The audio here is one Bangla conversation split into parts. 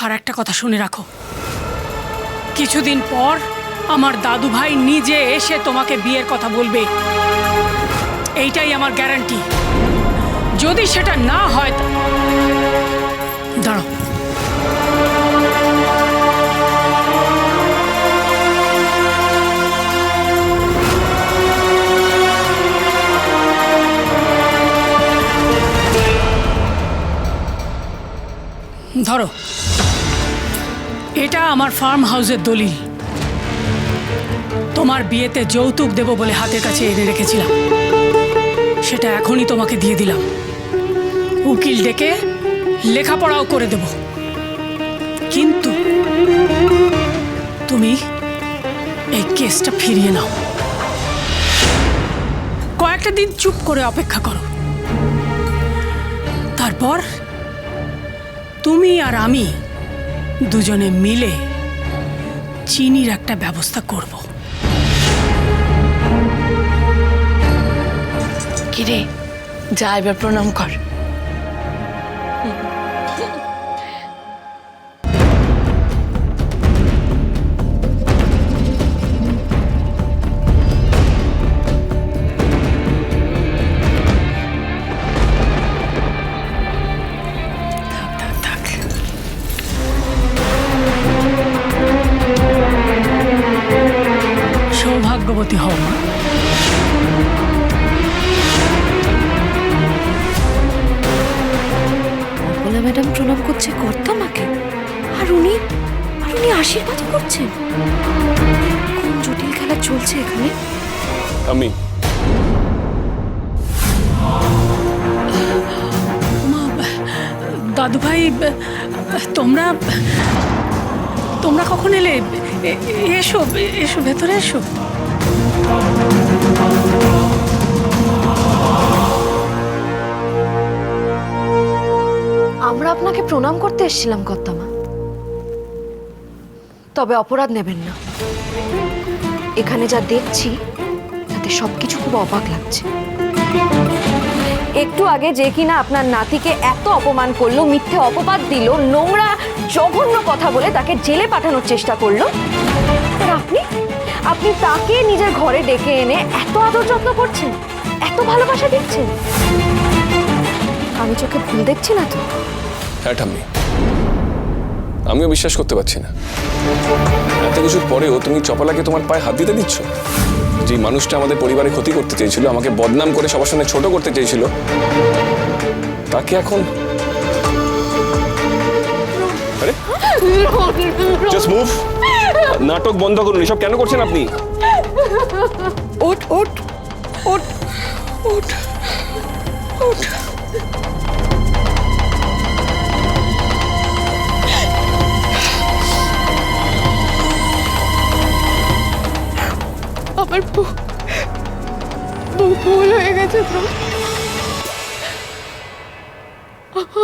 আর একটা কথা শুনে রাখো, কিছুদিন পর আমার দাদু ভাই নিজে এসে তোমাকে বিয়ের কথা বলবে, এইটাই আমার গ্যারান্টি। যদি সেটা না হয়, দাঁড়াও, ধরো, এটা আমার ফার্ম হাউসের দলিল। তোমার বিয়েতে যৌতুক দেব বলে হাতের কাছে এনে রেখেছিলাম, সেটা এখনই তোমাকে দিয়ে দিলাম। উকিল ডেকে লেখাপড়াও করে দেব, কিন্তু তুমি এই কেসটা ফিরিয়ে নাও। কয়েকটা দিন চুপ করে অপেক্ষা করো, তারপর তুমি আর আমি দুজনে মিলে চিনির একটা ব্যবস্থা করব। কিরে, যা এবার প্রণাম কর। সৌভাগ্যবতী হও মা। অপলা ম্যাডাম প্রণাম করছে কর্তামাকে, আর উনি আশীর্বাদও করছেন। কোন জটিল খেলা চলছে এখানে? আমি মা, দাদু ভাই, তোমরা তোমরা কখন এলে? এসো এসো, ভেতরে এসো। আমরা আপনাকে প্রণাম করতে এসেছিলাম কর্তামা, তবে অপরাধ নেবেন না। এখানে যা দেখছি তাতে সবকিছু খুব অবাক লাগছে। একটু আগে যে কিনা আপনার নাতিকে এত অপমান করলো, মিথ্যে অপবাদ দিল, নোংরা জঘন্য কথা বলে তাকে জেলে পাঠানোর চেষ্টা করলো, আর আপনি তাকে নিজের ঘরে ডেকে এনে এত আদর যত্ন করছেন, এত ভালোবাসা দিচ্ছেন। আমি চোখে ভুল দেখছি না তো? হ্যাঁ ঠাম্মি, আমিও বিশ্বাস করতে পারছি না। এত কিছুর পরেও তুমি চপলাকে তোমার পায়ে হাত দিতে দিচ্ছ? যে মানুষটা আমাদের পরিবারে ক্ষতি করতে চেয়েছিল, আমাকে বদনাম করে সবার সামনে ছোট করতে চেয়েছিল, তাকে এখন আরে জাস্ট মুভ। নাটক বন্ধ করুন। এসব কেন করছেন আপনি? ওঠ ওঠ ওঠ ওঠ ওঠ। আমার ভুল হয়ে গেছে তো,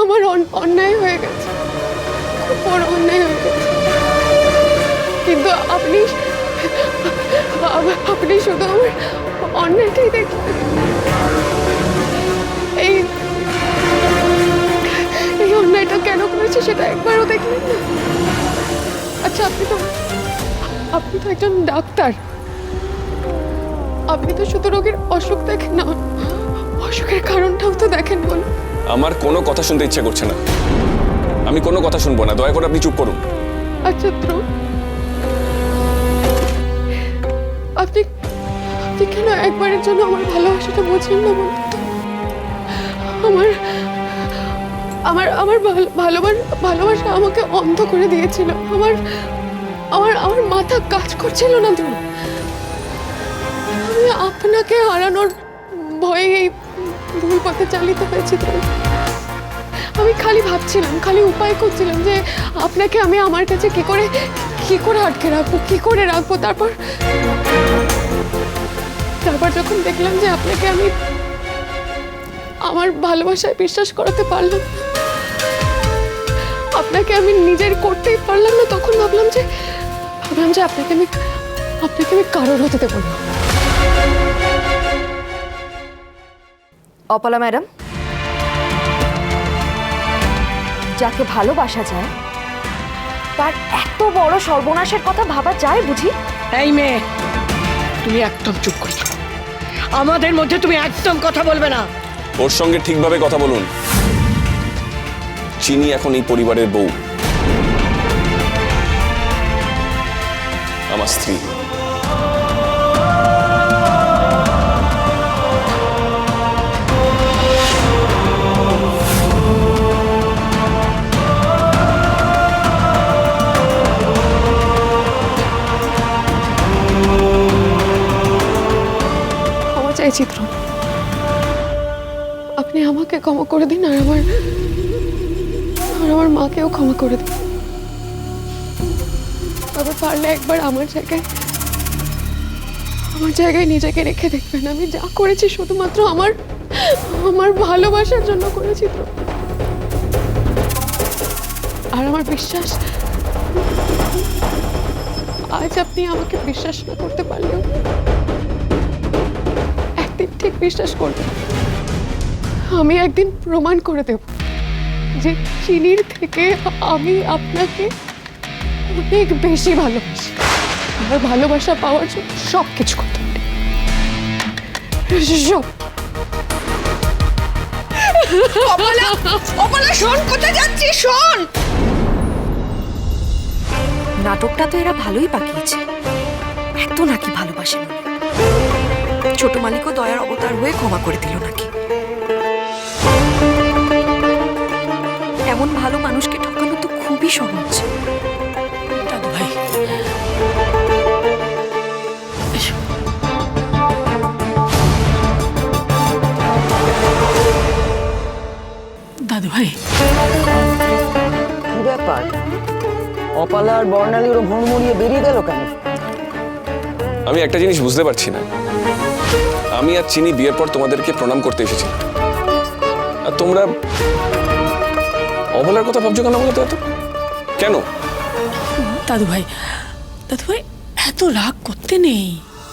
আমার অন্যায় হয়ে গেছে, খুব বড় অন্যায় হয়ে গেছে। কিন্তু আপনি শুধু আমার অন্যায়টাই দেখলেন। এই অন্যায়টা কেন করেছে সেটা একবারও দেখলেন না। আচ্ছা, আপনি তো একজন ডাক্তার, আপনি তো শুধু রোগীর অসুখ দেখেন না, অসুখের কারণটাও তো দেখেন। বলুন। আমার কোনো কথা শুনতে ইচ্ছে করছে না, আমি কোনো কথা শুনবো না। দয়া করে আপনি চুপ করুন। আচ্ছা ধ্রুব, আপনি কেন একবারের জন্য আমার ভালোবাসাটা বোঝেন না? বলুন তো। আমার ভালোবাসা আমাকে অন্ধ করে দিয়েছিল। আমার মাথা কাজ করছিল না ধ্রুব। আমি আপনাকে হারানোর ভয়ে এই ভুল পথে চালিত হয়েছি ধ্রুব। আমি খালি ভাবছিলাম, খালি উপায় করছিলাম যে আপনাকে আমি আমার কাছে কি করে আটকে রাখবো, কি করে রাখবো। তারপর যখন দেখলাম যে আপনাকে আমি আমার ভালোবাসায় বিশ্বাস করাতে পারলাম, আপনাকে আমি নিজের করতেই পারলাম না, তখন ভাবলাম যে আপনাকে আমি কারোর হতে দেবো না। অপলা ম্যাডাম, যাকে ভালোবাসা যায় তার এত বড় সর্বনাশের কথা ভাবা যায় বুঝি? এই মেয়ে, তুমি একদম চুপ করে থাকো। আমাদের মধ্যে তুমি একদম কথা বলবে না। ওর সঙ্গে ঠিকভাবে কথা বলুন। চিনি এখন এই পরিবারের বউ, আমার স্ত্রী। ক্ষমা চাই চিত্র, আপনি আমাকে ক্ষমা করে দিন আর আমার মাকেও ক্ষমা করে দিন। তবে পারলে একবার আমার জায়গায় নিজেকে রেখে দেখবেন। আমি যা করেছি শুধুমাত্র আমার ভালোবাসার জন্য করেছি তো। আর আমার বিশ্বাস, আজ আপনি আমাকে বিশ্বাস না করতে পারলেও একদিন ঠিক বিশ্বাস করবেন। আমি একদিন প্রমাণ করে দেব যে চিনির থেকে আমি আপনাকে অনেক বেশি ভালোবাসি। আর ভালোবাসা পাওয়ার জন্য সব কিছু করতে পারি। সব। শোন, কোথায় যাচ্ছিস? শোন, নাটকটা তো এরা ভালোই পাকিয়েছে। এত নাকি ভালোবাসে মনে। ছোট মালিকও দয়ার অবতার হয়ে ক্ষমা করে দিল নাকি। এমন ভালো মানুষকে ঠকানো তো খুবই সহজ। দাদু ভাই, এসো। দাদু ভাই, কি ব্যাপার? অপালা আর বর্ণালী ওরা ভুঁড়মুড়িয়ে বেরিয়ে গেল কেন? আমি একটা জিনিস বুঝতে পারছি না। আমি আর চিনি বিয়ের পর তোমাদেরকে প্রণাম করতে এসেছি, আর তোমরা অবলার কথা ভাবছো কেন বলো তো? এত কেন? দাদু ভাই, এত রাগ করতে নেই।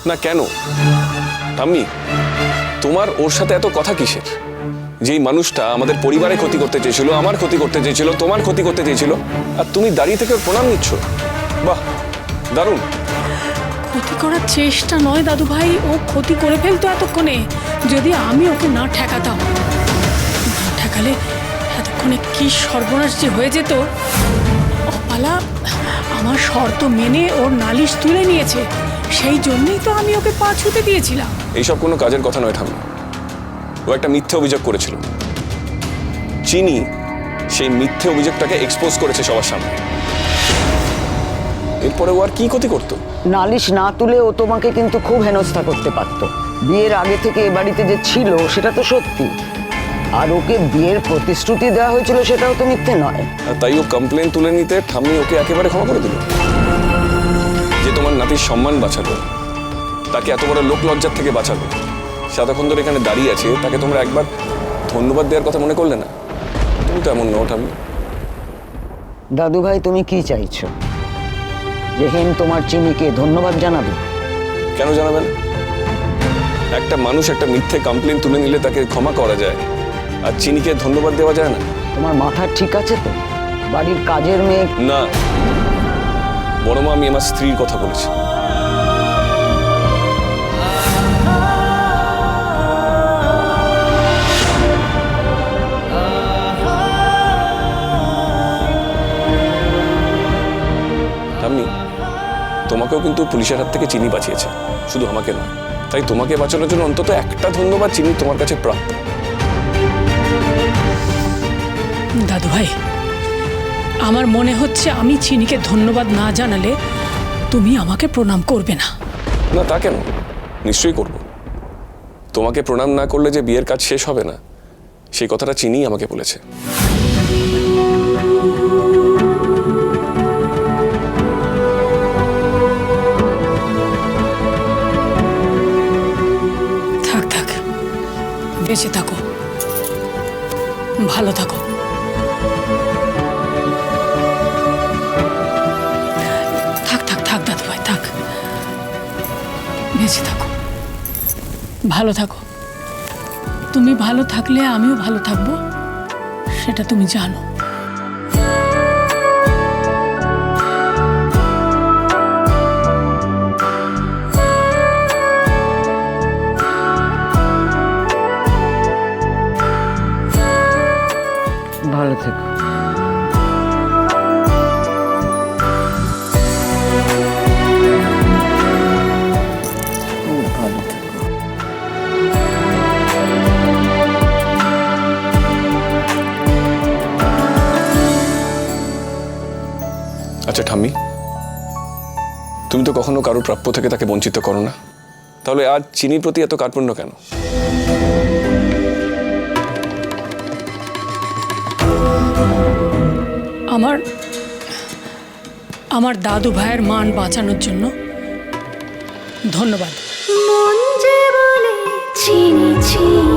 না কেন ঠাম্মি, তোমার ওর সাথে এত কথা কিসের? যেই মানুষটা আমাদের পরিবারে ক্ষতি করতে চেয়েছিল, আমার ক্ষতি করতে চেয়েছিল, তোমার ক্ষতি করতে চেয়েছিল, আর তুমি দাঁড়িয়ে থেকে ওর প্রণাম নিচ্ছ। বাহ, দারুণ। ক্ষতি করার চেষ্টা নয় দাদু ভাই, ও ক্ষতি করে ফেলতো এতক্ষণে যদি আমি ওকে না ঠেকাতাম। না ঠেকালে এতক্ষণে কি সর্বনাশ যে হয়ে যেত। অপালা আমার শর্ত মেনে ওর নালিশ তুলে নিয়েছে, সেই জন্যই তো আমি ওকে পা ছুতে দিয়েছিলাম। এইসব কোনো কাজের কথা নয় ঠাম্মি। ও একটা মিথ্যে অভিযোগ করেছিল। চিনি সেই মিথ্যে অভিযোগটাকে এক্সপোজ করেছে সবার সামনে। এরপরে ও আর কি ক্ষতি করতো? নালিশ না তুলে ও তোমাকে কিন্তু খুব হেনস্থা করতে পারত। বিয়ের আগে থেকে এ বাড়িতে যে ছিল সেটা তো সত্যি, আর ওকে বিয়ের প্রতিশ্রুতি দেওয়া হয়েছিল সেটাও তো মিথ্যে নয়। আর তাই ও কমপ্লেন তুলে নিতে ঠাম্মি ওকে একেবারে ক্ষমা করে দিল। যে তোমার নাতির সম্মান বাঁচালো, তাকে এত বড় লোক লজ্জার থেকে বাঁচালো, সে এতক্ষণ ধরে এখানে দাঁড়িয়ে আছে, তাকে তোমরা একবার ধন্যবাদ দেওয়ার কথা মনে করলে না? তুমি তো এমন নও ঠাম্মি। দাদু ভাই, তুমি কি চাইছো? যে হেম তোমার চিনিকে ধন্যবাদ জানাবে? কেন জানাবেন? একটা মানুষ একটা মিথ্যে কমপ্লেন তুলে নিলে তাকে ক্ষমা করা যায়, আর চিনিকে ধন্যবাদ দেওয়া যায় না? তোমার মাথা ঠিক আছে তো? বাড়ির কাজের মেয়ে। না, বড় মা, আমি আমার স্ত্রীর কথা বলেছি। ঠাম্মি, তোমাকেও কিন্তু পুলিশের হাত থেকে চিনি বাঁচিয়েছে, শুধু আমাকে নয়। তাই তোমাকে বাঁচানোর জন্য অন্তত একটা ধন্যবাদ চিনি তোমার কাছে প্রাপ্ত। দাদু ভাই, আমার মনে হচ্ছে আমি চিনিকে ধন্যবাদ না জানালে তুমি আমাকে প্রণাম করবে না। না, তা কেন? নিশ্চয়ই করব। তোমাকে প্রণাম না করলে যে বিয়ের কাজ শেষ হবে না, সেই কথাটা চিনি আমাকে বলেছে। থাক থাক, বেঁচে থাকো, ভালো থাকো। থাক থাক থাক দাদু ভাই, থাক, বেঁচে থাকো, ভালো থাকো। তুমি ভালো থাকলে আমিও ভালো থাকবো, সেটা তুমি জানো। আচ্ছা ঠাম্মি, তুমি তো কখনো কারোর প্রাপ্য থেকে তাকে বঞ্চিত করো না, তাহলে আজ চিনির প্রতি এত কার্পণ্য কেন? আমার দাদু ভাইয়ের মান বাঁচানোর জন্য ধন্যবাদ। মন যে বলে চিনি চিনি